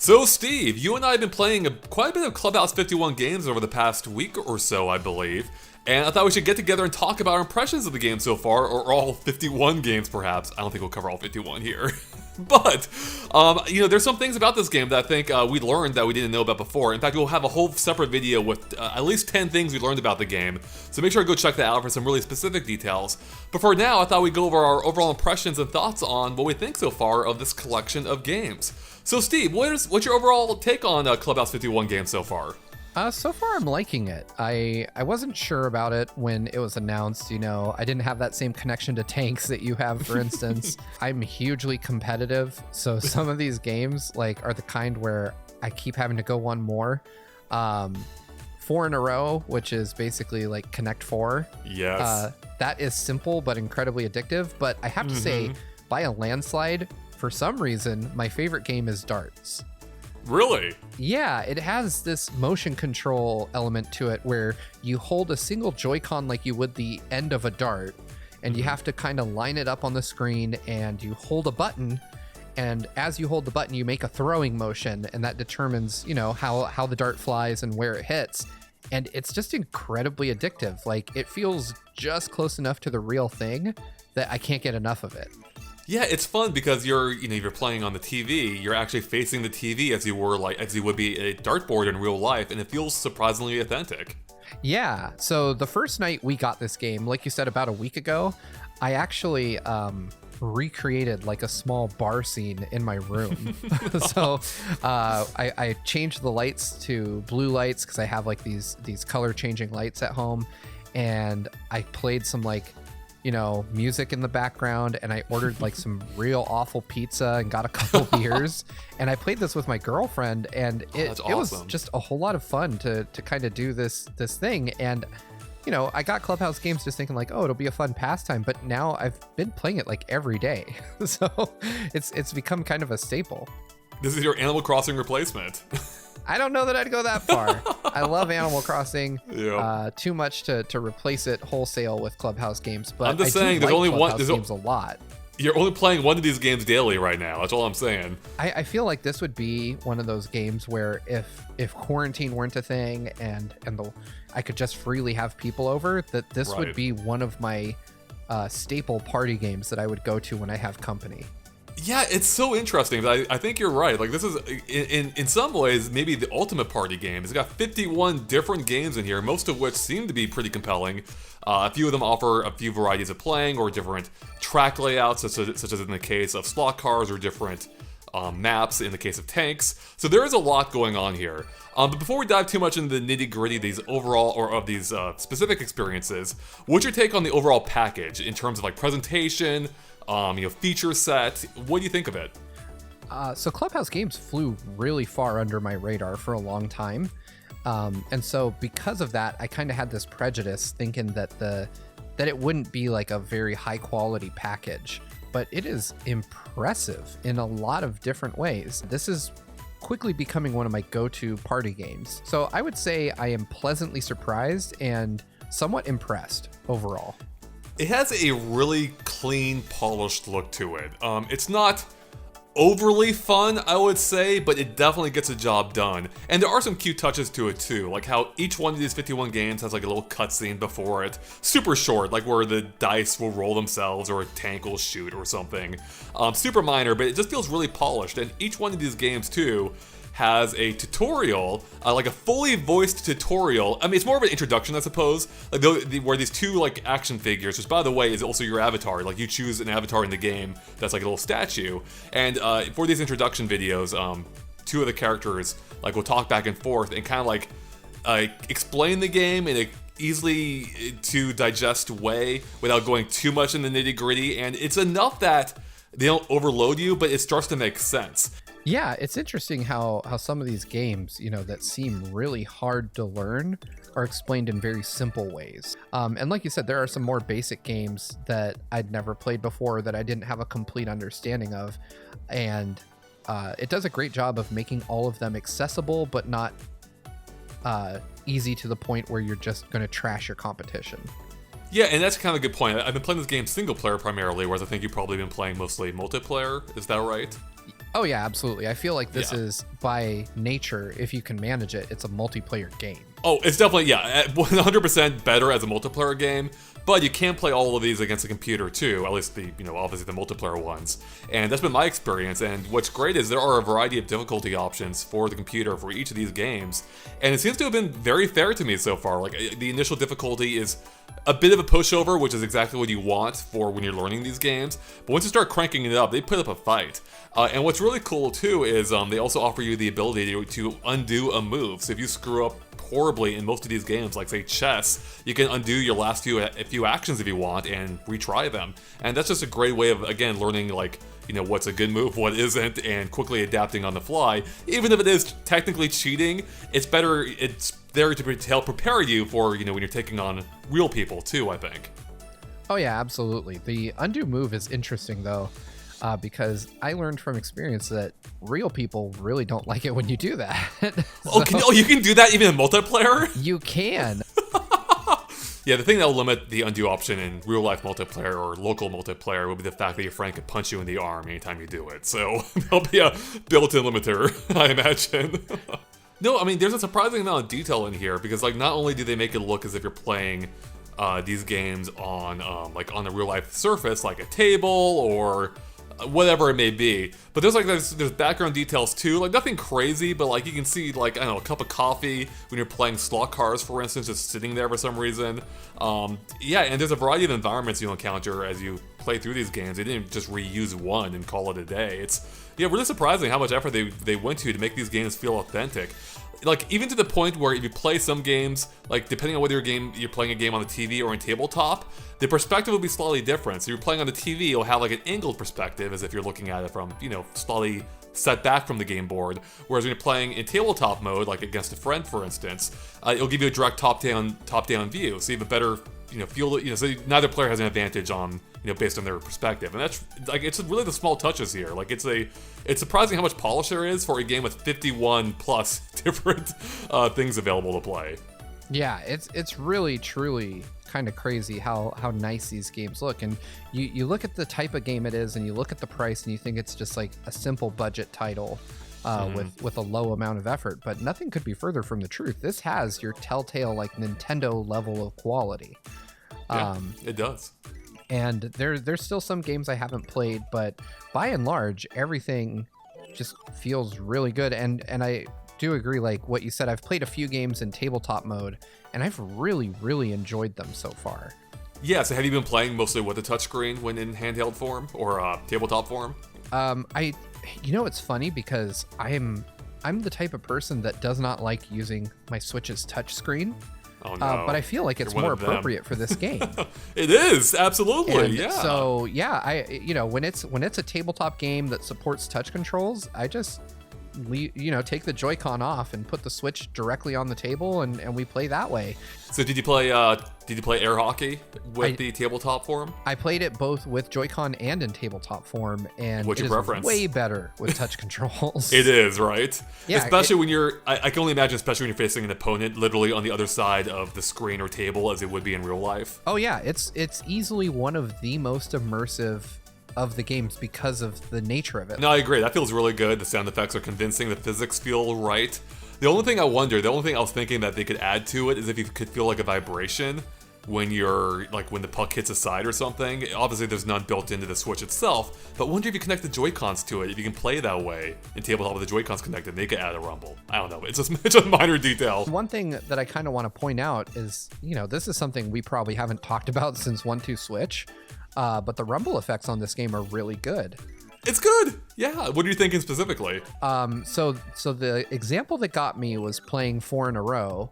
So, Steve, you and I have been playing quite a bit of Clubhouse 51 games over the past week or so, I believe. And I thought we should get together and talk about our impressions of the game so far, or all 51 games perhaps. I don't think we'll cover all 51 here. But, there's some things about this game that I think we learned that we didn't know about before. In fact, we'll have a whole separate video with at least 10 things we learned about the game. So make sure to go check that out for some really specific details. But for now, I thought we'd go over our overall impressions and thoughts on what we think so far of this collection of games. So Steve, what's your overall take on Clubhouse 51 games so far? So far, I'm liking it. I wasn't sure about it when it was announced. I didn't have that same connection to tanks that you have, for instance. I'm hugely competitive, so some of these games are the kind where I keep having to go one more. 4 in a row, which is basically like Connect 4. Yes. That is simple but incredibly addictive. But I have to say, by a landslide, for some reason, my favorite game is darts. Really? Yeah, it has this motion control element to it where you hold a single Joy-Con like you would the end of a dart, and you have to kind of line it up on the screen, and you hold a button, and as you hold the button, you make a throwing motion, and that determines, how the dart flies and where it hits. And it's just incredibly addictive. It feels just close enough to the real thing that I can't get enough of it. Yeah, it's fun because you're playing on the TV, you're actually facing the TV as you would be a dartboard in real life, and it feels surprisingly authentic. Yeah, so the first night we got this game, like you said, about a week ago, I actually recreated a small bar scene in my room. So I changed the lights to blue lights because I have these color changing lights at home, and I played some music in the background, and I ordered some real awful pizza and got a couple beers, and I played this with my girlfriend, and it was just a whole lot of fun to kind of do this thing. And I got Clubhouse Games just thinking it'll be a fun pastime, but now I've been playing it every day. So it's become kind of a staple. This is your Animal Crossing replacement. I don't know that I'd go that far. I love Animal Crossing too much to replace it wholesale with Clubhouse Games, but I'm just I saying do there's only Clubhouse one. Games a lot. You're only playing one of these games daily right now. That's all I'm saying. I feel like this would be one of those games where if quarantine weren't a thing and I could just freely have people over, that this would be one of my staple party games that I would go to when I have company. Yeah, it's so interesting, but I think you're right. This is, in some ways, maybe the ultimate party game. It's got 51 different games in here, most of which seem to be pretty compelling. A few of them offer a few varieties of playing or different track layouts, such as in the case of slot cars, or different maps in the case of tanks. So there is a lot going on here. But before we dive too much into the nitty-gritty these overall or of these specific experiences, what's your take on the overall package in terms of presentation, feature set? What do you think of it? So Clubhouse Games flew really far under my radar for a long time. And so because of that, I kind of had this prejudice thinking that it wouldn't be a very high quality package, but it is impressive in a lot of different ways. This is quickly becoming one of my go-to party games. So I would say I am pleasantly surprised and somewhat impressed overall. It has a really clean, polished look to it. It's not overly fun, I would say, but it definitely gets the job done. And there are some cute touches to it too, like how each one of these 51 games has a little cutscene before it. Super short, where the dice will roll themselves or a tank will shoot or something. Super minor, but it just feels really polished. And each one of these games too has a tutorial, a fully voiced tutorial. I mean, it's more of an introduction, I suppose. Where these two action figures, which by the way is also your avatar. You choose an avatar in the game that's a little statue. And for these introduction videos, two of the characters will talk back and forth and kind of explain the game in a easily to digest way without going too much in the nitty gritty. And it's enough that they don't overload you, but it starts to make sense. Yeah, it's interesting how some of these games, that seem really hard to learn are explained in very simple ways. And like you said, there are some more basic games that I'd never played before that I didn't have a complete understanding of. And it does a great job of making all of them accessible, but not easy to the point where you're just going to trash your competition. Yeah, and that's kind of a good point. I've been playing this game single player primarily, whereas I think you've probably been playing mostly multiplayer. Is that right? Oh yeah, absolutely. I feel like this Yeah. is by nature, if you can manage it, it's a multiplayer game. Oh, it's definitely, 100% better as a multiplayer game, but you can play all of these against a computer too, at least the, obviously the multiplayer ones. And that's been my experience, and what's great is there are a variety of difficulty options for the computer for each of these games, and it seems to have been very fair to me so far. Like, the initial difficulty is a bit of a pushover, which is exactly what you want for when you're learning these games, but once you start cranking it up, they put up a fight. And what's really cool too is they also offer you the ability to undo a move. So if you screw up horribly in most of these games, like say chess, you can undo your last few actions if you want and retry them. And that's just a great way of, again, learning like, what's a good move, what isn't, and quickly adapting on the fly. Even if it is technically cheating, it's there to help prepare you for, when you're taking on real people too, I think. Oh yeah, absolutely. The undo move is interesting though, because I learned from experience that real people really don't like it when you do that. You can do that even in multiplayer? You can. Yeah, the thing that will limit the undo option in real life multiplayer or local multiplayer would be the fact that your friend could punch you in the arm anytime you do it. So there'll be a built-in limiter, I imagine. No, I mean, there's a surprising amount of detail in here because, like, not only do they make it look as if you're playing these games on, like, on a real life surface, like a table or whatever it may be, but there's background details too, like nothing crazy, but like you can see, like, I don't know, a cup of coffee when you're playing slot cars, for instance, just sitting there for some reason. Yeah, and there's a variety of environments you'll encounter as you play through these games. They didn't just reuse one and call it a day. It's really surprising how much effort they went to make these games feel authentic. Like, even to the point where if you play some games, like, depending on whether you're playing a game on the TV or in tabletop, the perspective will be slightly different. So you're playing on the TV, you'll have, like, an angled perspective as if you're looking at it from, slightly set back from the game board. Whereas when you're playing in tabletop mode, like against a friend, for instance, it'll give you a direct top-down view. So you have a better, feel, so neither player has an advantage on, based on their perspective. And that's, like, it's really the small touches here. Like, it's surprising how much polish there is for a game with 51 plus different things available to play. Yeah, it's really, truly kind of crazy how nice these games look. And you look at the type of game it is, and you look at the price, and you think it's just like a simple budget title with a low amount of effort. But nothing could be further from the truth. This has your telltale, like, Nintendo level of quality. Yeah, it does. And there's still some games I haven't played, but by and large, everything just feels really good. And I do agree, like what you said, I've played a few games in tabletop mode, and I've really, really enjoyed them so far. Yeah, so have you been playing mostly with the touchscreen when in handheld form or tabletop form? It's funny because I'm the type of person that does not like using my Switch's touchscreen. Oh, no. But I feel like it's more appropriate for this game. It is, absolutely. And yeah. So yeah, when it's a tabletop game that supports touch controls, I just take the Joy-Con off and put the Switch directly on the table, and we play that way. So did you play air hockey with the tabletop form? I played it both with Joy-Con and in tabletop form, and what's your preference? Way better with touch controls. It is, right? Yeah, especially when you're, I can only imagine, especially when you're facing an opponent literally on the other side of the screen or table as it would be in real life. Oh yeah, it's easily one of the most immersive of the games because of the nature of it. No, I agree. That feels really good. The sound effects are convincing. The physics feel right. The only thing I was thinking that they could add to it is if you could feel like a vibration when when the puck hits a side or something. Obviously, there's none built into the Switch itself, but wonder if you connect the Joy-Cons to it, if you can play that way in tabletop with the Joy-Cons connected, they could add a rumble. I don't know. It's a minor detail. One thing that I kind of want to point out is, this is something we probably haven't talked about since 1-2 Switch. But the rumble effects on this game are really good. It's good. Yeah. What are you thinking specifically? So the example that got me was playing 4 in a row,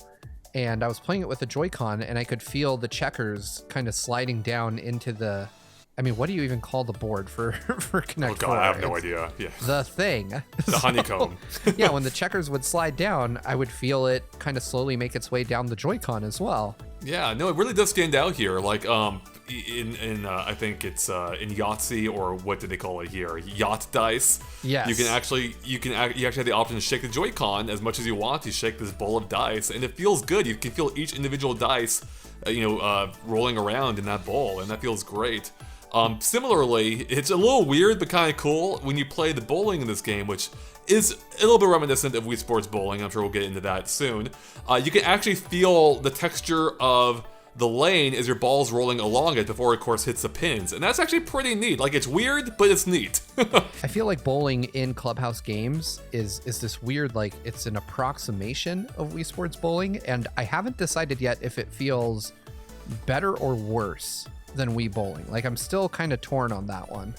and I was playing it with a Joy-Con, and I could feel the checkers kind of sliding down into the. I mean, what do you even call the board for Connect 4? Oh God, I have no idea. Yeah. The thing. The honeycomb. Yeah, when the checkers would slide down, I would feel it kind of slowly make its way down the Joy-Con as well. Yeah, no, it really does stand out here. Like, I think it's in Yahtzee, or what do they call it here? Yacht dice. Yes. You actually have the option to shake the Joy-Con as much as you want. You shake this bowl of dice, and it feels good. You can feel each individual dice, rolling around in that bowl, and that feels great. Similarly, it's a little weird but kind of cool when you play the bowling in this game, which is a little bit reminiscent of Wii Sports Bowling. I'm sure we'll get into that soon. You can actually feel the texture of the lane as your ball's rolling along it before it, of course, hits the pins. And that's actually pretty neat. Like, it's weird, but it's neat. I feel like bowling in Clubhouse Games is this weird, like, it's an approximation of Wii Sports Bowling, and I haven't decided yet if it feels better or worse than Wii Bowling. Like, I'm still kind of torn on that one.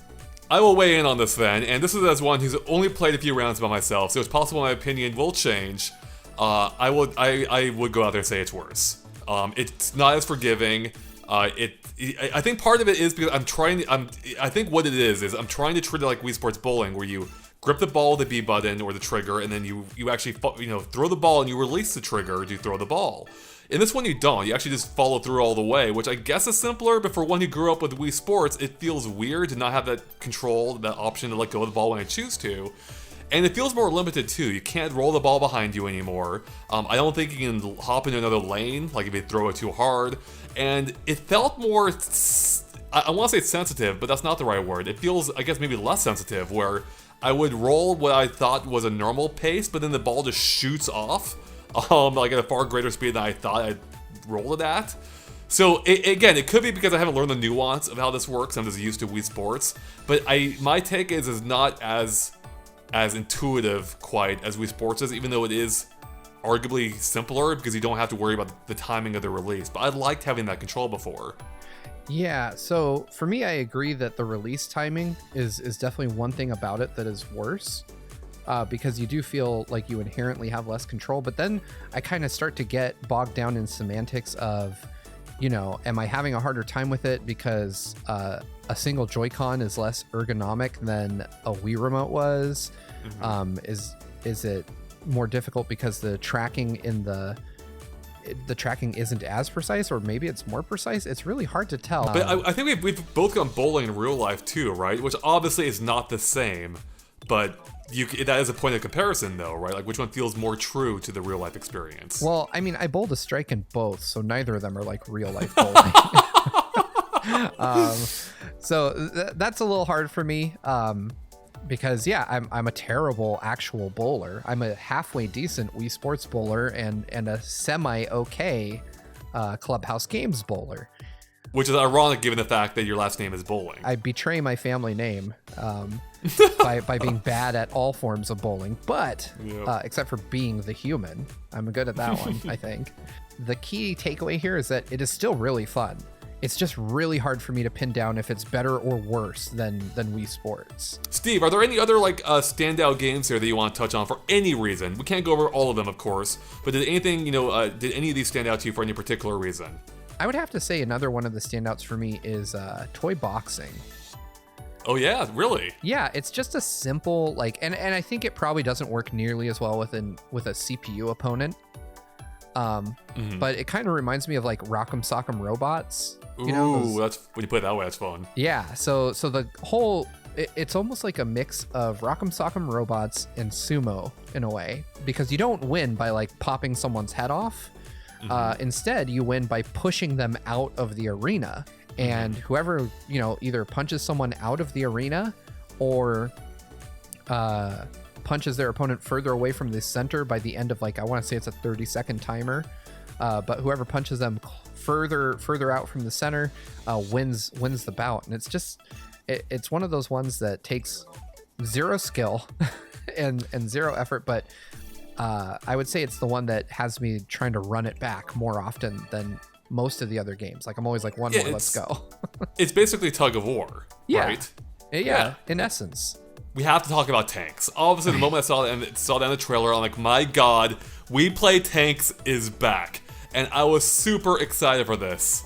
I will weigh in on this then, and this is as one who's only played a few rounds by myself, so it's possible my opinion will change. I would go out there and say it's worse. It's not as forgiving. I think part of it is because I think what it is I'm trying to treat it like Wii Sports Bowling, where you grip the ball with the B button or the trigger, and then you actually throw the ball and you release the trigger to throw the ball. In this one, you don't. You actually just follow through all the way, which I guess is simpler, but for one who grew up with Wii Sports, it feels weird to not have that control, that option to let go of the ball when I choose to. And it feels more limited too. You can't roll the ball behind you anymore. I don't think you can hop into another lane, like if you throw it too hard. And it felt more, I want to say sensitive, but that's not the right word. It feels, I guess, maybe less sensitive, where I would roll what I thought was a normal pace, but then the ball just shoots off, like at a far greater speed than I thought I'd roll it at. So again, it could be because I haven't learned the nuance of how this works. I'm just used to Wii Sports. But my take is not as intuitive quite as Wii Sports is, even though it is arguably simpler because you don't have to worry about the timing of the release. But I liked having that control before. Yeah, so for me, I agree that the release timing is definitely one thing about it that is worse, because you do feel like you inherently have less control. But then I kind of start to get bogged down in semantics of, am I having a harder time with it because a single Joy-Con is less ergonomic than a Wii remote was? Mm-hmm. Is it more difficult because the tracking in the tracking isn't as precise, or maybe it's more precise? It's really hard to tell. But I think we've both gone bowling in real life too, right? Which obviously is not the same, but that is a point of comparison though, right? Like, which one feels more true to the real life experience? Well, I mean, I bowled a strike in both, so neither of them are like real life bowling. So that's a little hard for me, because I'm a terrible actual bowler. I'm a halfway decent Wii Sports bowler and a semi okay Clubhouse Games bowler. Which is ironic given the fact that your last name is Bowling. I betray my family name by being bad at all forms of bowling, but except for being the human, I'm good at that one, I think. The key takeaway here is that it is still really fun. It's just really hard for me to pin down if it's better or worse than Wii Sports. Steve, are there any other standout games here that you want to touch on for any reason? We can't go over all of them, of course, but did anything, did any of these stand out to you for any particular reason? I would have to say another one of the standouts for me is toy boxing. Oh yeah, really? Yeah, it's just a simple and I think it probably doesn't work nearly as well with a CPU opponent. But it kind of reminds me of like Rock'em Sock'em Robots. That's when you put it that way, that's fun. Yeah, so the whole it's almost like a mix of Rock'em Sock'em Robots and sumo in a way, because you don't win by like popping someone's head off. Instead, you win by pushing them out of the arena, and whoever either punches someone out of the arena or punches their opponent further away from the center by the end of I want to say it's a 30-second timer, but whoever punches them further out from the center wins the bout. And it's just it's one of those ones that takes zero skill and zero effort, but I would say it's the one that has me trying to run it back more often than most of the other games. I'm always like, one more, let's go. It's basically tug of war, right? Yeah, in essence. We have to talk about tanks. Obviously, the moment I saw that in the trailer, I'm like, my god, We Play Tanks is back. And I was super excited for this.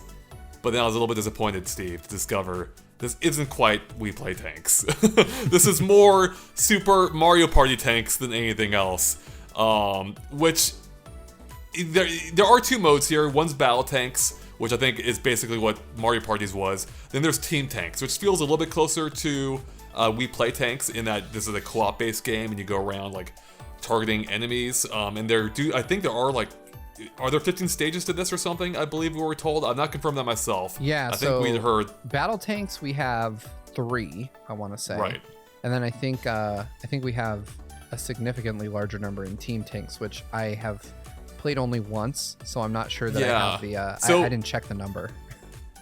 But then I was a little bit disappointed, Steve, to discover this isn't quite We Play Tanks. This is more Super Mario Party Tanks than anything else. Which, there are two modes here. One's Battle Tanks, which I think is basically what Mario Parties was. Then there's Team Tanks, which feels a little bit closer to We Play Tanks in that this is a co-op based game and you go around targeting enemies. And I think there are are there 15 stages to this or something? I believe we were told. I'm not confirmed that myself. Yeah, I think we'd heard. Battle tanks, we have 3, I want to say. Right. And then I think we have a significantly larger number in team tanks, which I have played only once, so I'm not sure that I have the. I didn't check the number.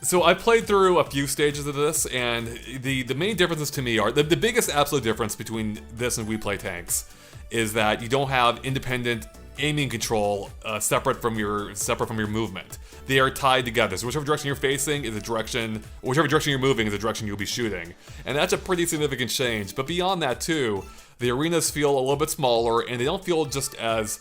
So I played through a few stages of this, and the main differences to me are the biggest absolute difference between this and We Play Tanks is that you don't have independent aiming control separate from your movement. They are tied together. So whichever direction you're facing is the direction, or whichever direction you're moving is the direction you'll be shooting. And that's a pretty significant change. But beyond that too, the arenas feel a little bit smaller, and they don't feel just as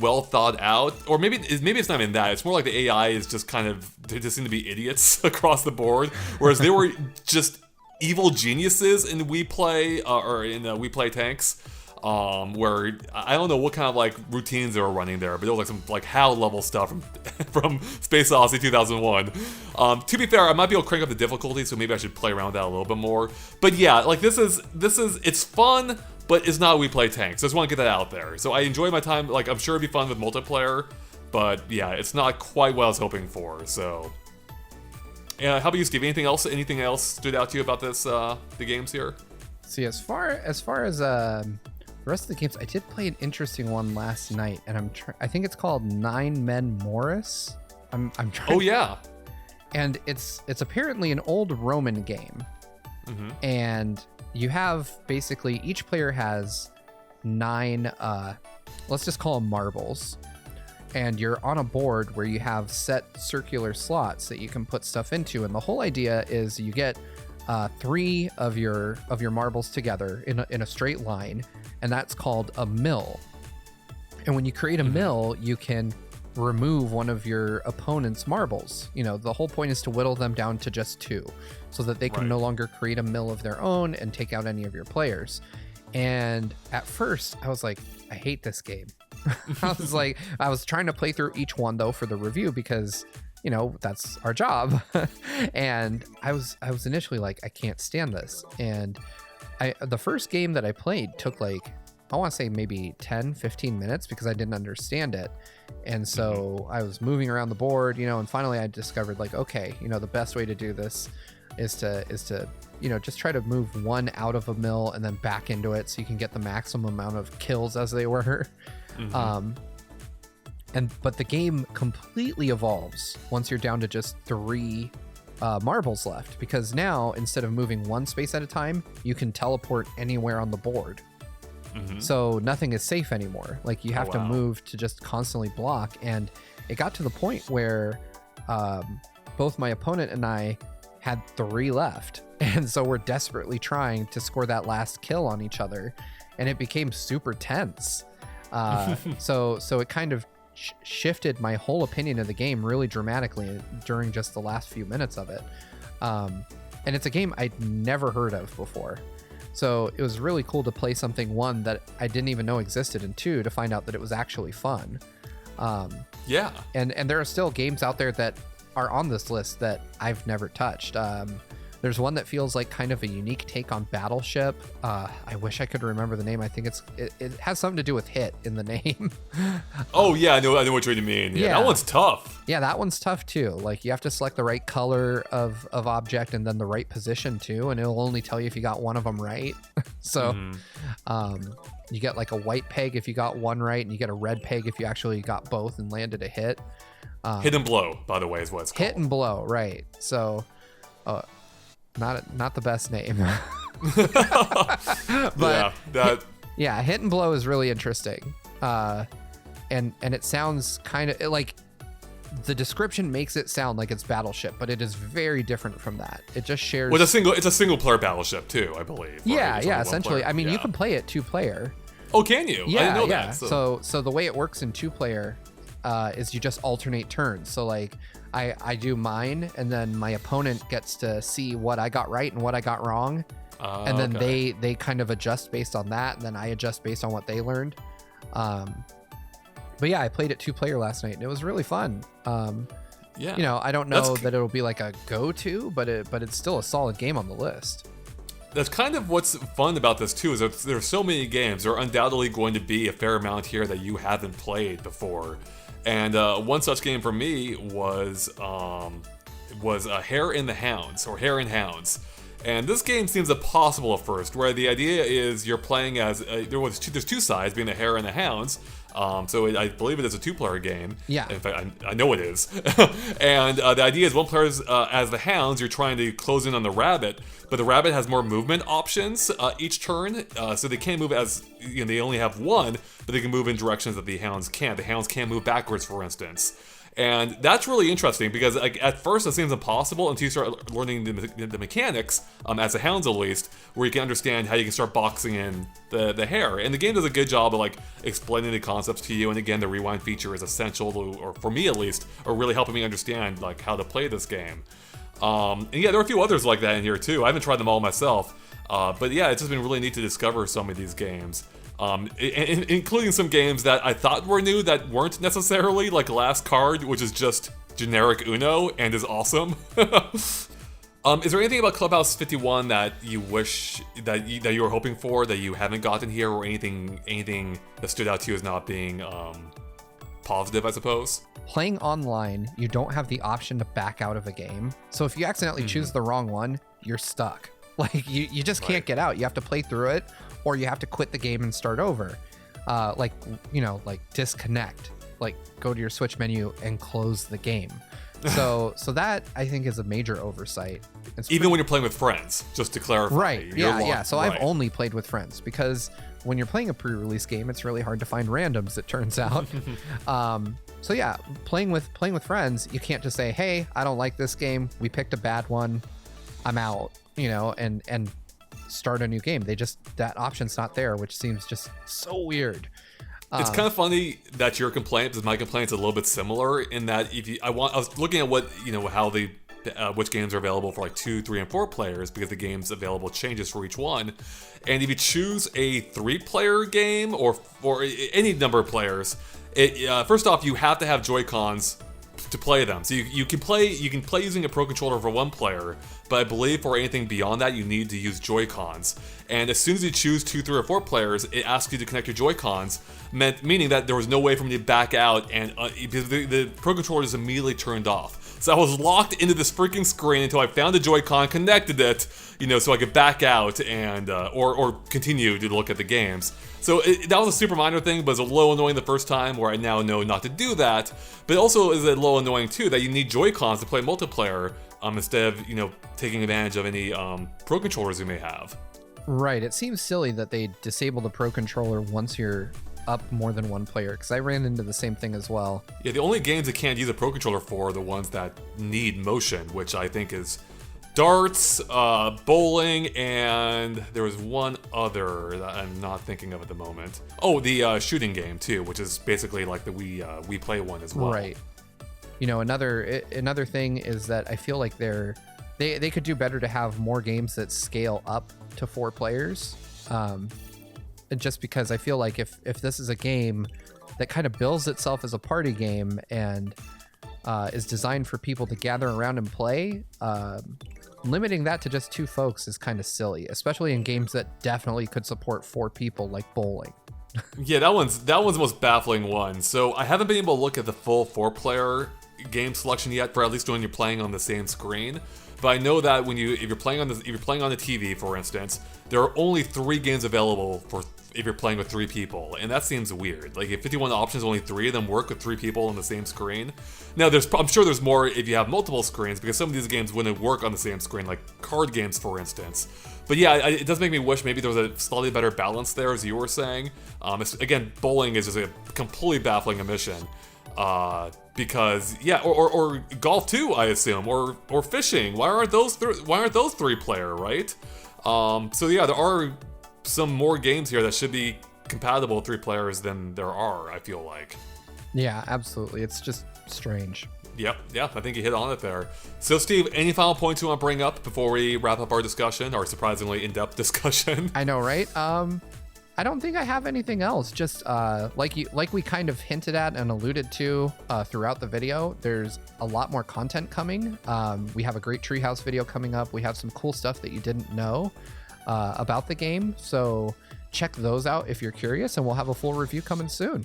well thought out. Or maybe it's not even that. It's more like the AI is just they just seem to be idiots across the board. Whereas they were just evil geniuses in We Play We Play Tanks. Where I don't know what kind of like routines they were running there, but it was like some like HAL level stuff from Space Odyssey 2001. To be fair, I might be able to crank up the difficulty, so maybe I should play around with that a little bit more. But yeah, like this is it's fun, but it's not We Play Tanks. I just want to get that out there. So I enjoy my time. Like I'm sure it'd be fun with multiplayer, but yeah, it's not quite what I was hoping for. So. How about you, Steve? Anything else stood out to you about this the games here? See, as far as the rest of the games, I did play an interesting one last night, and I think it's called Nine Men Morris. I'm trying. Oh yeah. And it's apparently an old Roman game, and you have basically each player has 9. Let's just call them marbles, and you're on a board where you have set circular slots that you can put stuff into, and the whole idea is you get 3 of your marbles together in a straight line, and that's called a mill. And when you create a mill, you can remove one of your opponent's marbles. You know, the whole point is to whittle them down to just 2 so that they can no longer create a mill of their own and take out any of your players. And at first I was like, I hate this game. I was trying to play through each one though for the review because you know, that's our job. And I was initially like, I can't stand this. And the first game that I played took like, I want to say maybe 10, 15 minutes because I didn't understand it. And so I was moving around the board, you know, and finally I discovered like, okay, you know, the best way to do this is to, you know, just try to move one out of a mill and then back into it so you can get the maximum amount of kills as they were. But the game completely evolves once you're down to just 3 marbles left, because now instead of moving one space at a time, you can teleport anywhere on the board. So nothing is safe anymore. Like you have to move to just constantly block. And it got to the point where both my opponent and I had 3 left. And so we're desperately trying to score that last kill on each other. And it became super tense. So it kind of shifted my whole opinion of the game really dramatically during just the last few minutes of it. And it's a game I'd never heard of before. So it was really cool to play something, 1, that I didn't even know existed, and 2, to find out that it was actually fun. Yeah. And there are still games out there that are on this list that I've never touched. There's one that feels like kind of a unique take on Battleship. I wish I could remember the name. I think it has something to do with hit in the name. Oh yeah, I know what you mean. Yeah, that one's tough. Yeah, that one's tough too. Like you have to select the right color of object and then the right position too, and it'll only tell you if you got one of them right. So you get like a white peg if you got one right, and you get a red peg if you actually got both and landed a hit. Hit and blow, by the way, is what it's called. Hit and blow, right. So not the best name. But hit and blow is really interesting. And it sounds kind of like, the description makes it sound like it's Battleship, but it is very different from that. It just shares. Well, it's a single player Battleship too, I believe. Yeah, essentially. I mean, you can play it 2-player. Oh, can you? Yeah, I didn't know yeah. that. So the way it works in 2-player is you just alternate turns. So like I do mine, and then my opponent gets to see what I got right and what I got wrong, and then they kind of adjust based on that, and then I adjust based on what they learned. But yeah, I played it 2-player last night, and it was really fun. You know, I don't know that it'll be like a go-to, but it's still a solid game on the list. That's kind of what's fun about this too, is that there's so many games. There are undoubtedly going to be a fair amount here that you haven't played before. And one such game for me was Hare in the Hounds, or Hare and Hounds. And this game seems impossible at first, where the idea is you're playing as there's two sides, being the Hare and the Hounds. I believe it is a 2-player game. Yeah. In fact, I know it is. And the idea is one player is as the Hounds, you're trying to close in on the rabbit, but the rabbit has more movement options each turn, so they can't move as, they only have one, but they can move in directions that the Hounds can't. The Hounds can't move backwards, for instance. And that's really interesting because at first it seems impossible until you start learning the mechanics, as the Hounds at least, where you can understand how you can start boxing in the Hare. And the game does a good job of explaining the concepts to you. And again, the rewind feature is essential to, or for me at least, or really helping me understand how to play this game. And yeah, there are a few others like that in here too. I haven't tried them all myself, but yeah, it's just been really neat to discover some of these games. Including some games that I thought were new that weren't necessarily, like Last Card, which is just generic Uno and is awesome. Is there anything about Clubhouse 51 that you wish that you were hoping for that you haven't gotten here, or anything that stood out to you as not being positive, I suppose? Playing online, you don't have the option to back out of a game. So if you accidentally choose the wrong one, you're stuck. You just can't get out. You have to play through it, or you have to quit the game and start over. Disconnect, go to your Switch menu and close the game. So that I think is a major oversight. Even when you're playing with friends, just to clarify. Right, yeah. So I've only played with friends, because when you're playing a pre-release game, it's really hard to find randoms, it turns out. So yeah, playing with friends, you can't just say, hey, I don't like this game, we picked a bad one, I'm out, and start a new game. That option's not there, which seems just so weird. It's kind of funny that your complaint, because my complaint's a little bit similar in that I was looking at what how the which games are available for 2, 3, and 4 players, because the games available changes for each one. And if you choose a 3-player game or any number of players, first off, you have to have Joy-Cons to play them. So you can play using a Pro Controller for 1 player, but I believe for anything beyond that, you need to use Joy-Cons. And as soon as you choose 2, 3, or 4 players, it asks you to connect your Joy-Cons, meaning that there was no way for me to back out, and the Pro Controller is immediately turned off. So I was locked into this freaking screen until I found a Joy-Con, connected it, so I could back out and or continue to look at the games. So that was a super minor thing, but it's a little annoying the first time, where I now know not to do that. But also is a little annoying too that you need Joy-Cons to play multiplayer, instead of taking advantage of any Pro Controllers you may have. Right. It seems silly that they disable the Pro Controller once you're up more than 1 player, because I ran into the same thing as well. Yeah, the only games that can't use a Pro Controller for are the ones that need motion, which I think is darts, bowling, and there was one other that I'm not thinking of at the moment. Oh, the shooting game too, which is basically like the Wii Play one as well. Right. Another thing is that I feel like they could do better to have more games that scale up to 4 players. Just because I feel like if this is a game that kind of bills itself as a party game and is designed for people to gather around and play, limiting that to just 2 folks is kind of silly, especially in games that definitely could support 4 people, like bowling. Yeah, that one's the most baffling one. So I haven't been able to look at the full 4-player game selection yet, for at least when you're playing on the same screen. But I know that if you're playing on the TV, for instance, there are only 3 games available if you're playing with 3 people, and that seems weird. If 51 options, only 3 of them work with 3 people on the same screen. Now, I'm sure there's more if you have multiple screens, because some of these games wouldn't work on the same screen, like card games, for instance. But yeah, it does make me wish maybe there was a slightly better balance there, as you were saying. Again, bowling is just a completely baffling omission. Because yeah, or golf too, I assume, or fishing. Why aren't those 3-player, right? So yeah, there are some more games here that should be compatible with 3 players than there are, I feel like. Yeah, absolutely. It's just strange. Yep, I think you hit on it there. So Steve, any final points you want to bring up before we wrap up our discussion, our surprisingly in-depth discussion? I know, right? I don't think I have anything else. Just like we kind of hinted at and alluded to throughout the video, there's a lot more content coming. We have a great Treehouse video coming up. We have some cool stuff that you didn't know about the game. So check those out if you're curious, and we'll have a full review coming soon.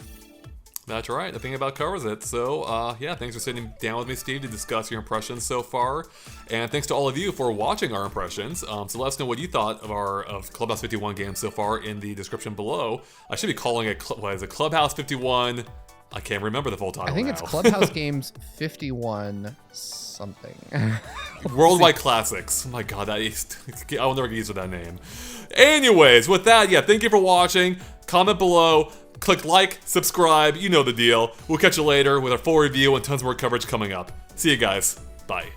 That's right. I think about covers it. So, yeah, thanks for sitting down with me, Steve, to discuss your impressions so far. And thanks to all of you for watching our impressions. So let us know what you thought of Clubhouse 51 games so far in the description below. I should be calling it, what is it, Clubhouse 51? I can't remember the full title I think now. it's Clubhouse Games 51 something. Worldwide Classics. Oh my god, I will never get used to that name. Anyways, with that, yeah, thank you for watching. Comment below. Click like, subscribe, you know the deal. We'll catch you later with our full review and tons more coverage coming up. See you guys. Bye.